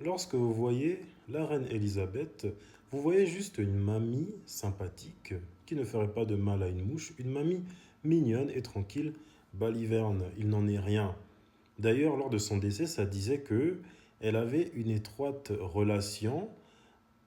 Lorsque vous voyez la reine Elisabeth, vous voyez juste une mamie sympathique qui ne ferait pas de mal à une mouche, une mamie mignonne et tranquille, baliverne, il n'en est rien. D'ailleurs, lors de son décès, ça disait que elle avait une étroite relation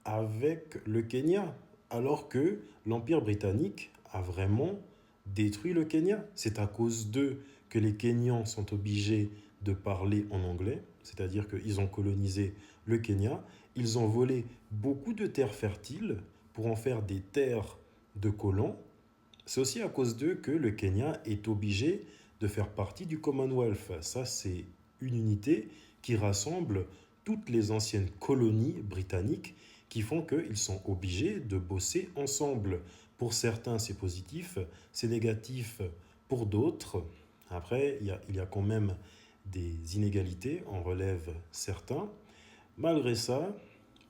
avec le Kenya, alors que l'Empire britannique a vraiment détruit le Kenya. C'est à cause d'eux que les Kenyans sont obligés de parler en anglais, c'est-à-dire qu'ils ont colonisé le Kenya. Ils ont volé beaucoup de terres fertiles pour en faire des terres de colons. C'est aussi à cause d'eux que le Kenya est obligé de faire partie du Commonwealth. Ça, c'est une unité qui rassemble toutes les anciennes colonies britanniques qui font qu'ils sont obligés de bosser ensemble. Pour certains, c'est positif, c'est négatif pour d'autres. Après, il y a quand même des inégalités, on relève certains. Malgré ça,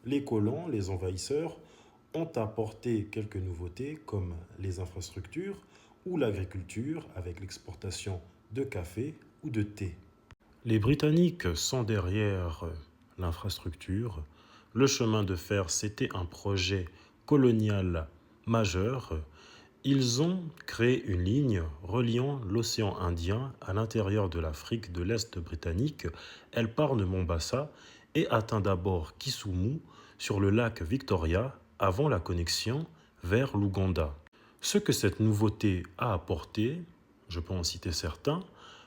les colons, les envahisseurs, ont apporté quelques nouveautés comme les infrastructures ou l'agriculture avec l'exportation de café ou de thé. Les Britanniques sont derrière l'infrastructure. Le chemin de fer, c'était un projet colonial majeur. Ils ont créé une ligne reliant l'océan Indien à l'intérieur de l'Afrique de l'Est britannique. Elle part de Mombasa et atteint d'abord Kisumu sur le lac Victoria avant la connexion vers l'Ouganda. Ce que cette nouveauté a apporté, je peux en citer certains,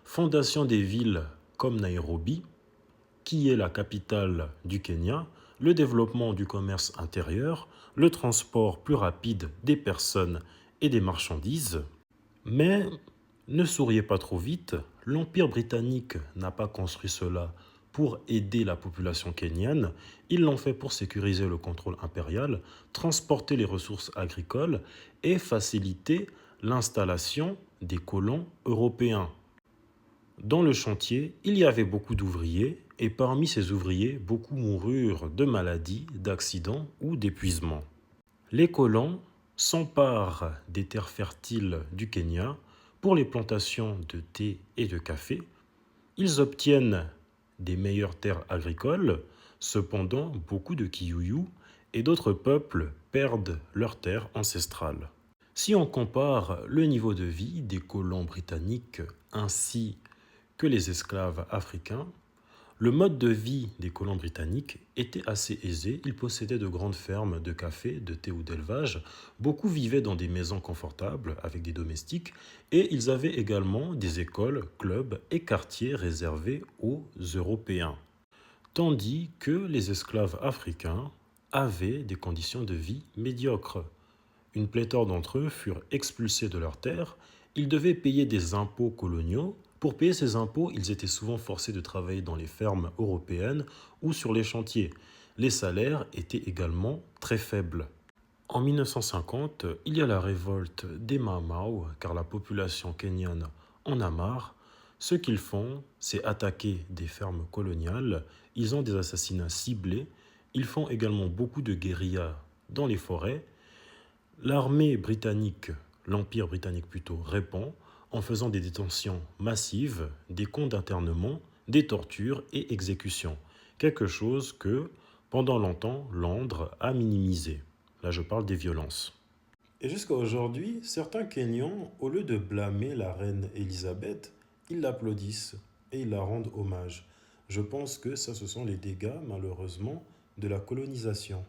fondation des villes comme Nairobi, qui est la capitale du Kenya, le développement du commerce intérieur, le transport plus rapide des personnes et des marchandises. Mais ne souriez pas trop vite, l'Empire britannique n'a pas construit cela pour aider la population kenyane, ils l'ont fait pour sécuriser le contrôle impérial, transporter les ressources agricoles et faciliter l'installation des colons européens. Dans le chantier, il y avait beaucoup d'ouvriers et parmi ces ouvriers, beaucoup moururent de maladies, d'accidents ou d'épuisement. Les colons s'emparent des terres fertiles du Kenya pour les plantations de thé et de café. Ils obtiennent des meilleures terres agricoles, cependant beaucoup de Kikuyu et d'autres peuples perdent leurs terres ancestrales. Si on compare le niveau de vie des colons britanniques ainsi que les esclaves africains, le mode de vie des colons britanniques était assez aisé. Ils possédaient de grandes fermes de café, de thé ou d'élevage. Beaucoup vivaient dans des maisons confortables avec des domestiques et ils avaient également des écoles, clubs et quartiers réservés aux Européens. Tandis que les esclaves africains avaient des conditions de vie médiocres. Une pléthore d'entre eux furent expulsés de leurs terres. Ils devaient payer des impôts coloniaux. Pour payer ces impôts, ils étaient souvent forcés de travailler dans les fermes européennes ou sur les chantiers. Les salaires étaient également très faibles. En 1950, il y a la révolte des Mau Mau, car la population kenyane en a marre. Ce qu'ils font, c'est attaquer des fermes coloniales. Ils ont des assassinats ciblés. Ils font également beaucoup de guérillas dans les forêts. L'armée britannique, l'Empire britannique plutôt, répond en faisant des détentions massives, des camps d'internement, des tortures et exécutions. Quelque chose que, pendant longtemps, Londres a minimisé. Là, je parle des violences. Et jusqu'à aujourd'hui, certains Kenyans, au lieu de blâmer la reine Elisabeth, ils l'applaudissent et ils la rendent hommage. Je pense que ça, ce sont les dégâts, malheureusement, de la colonisation.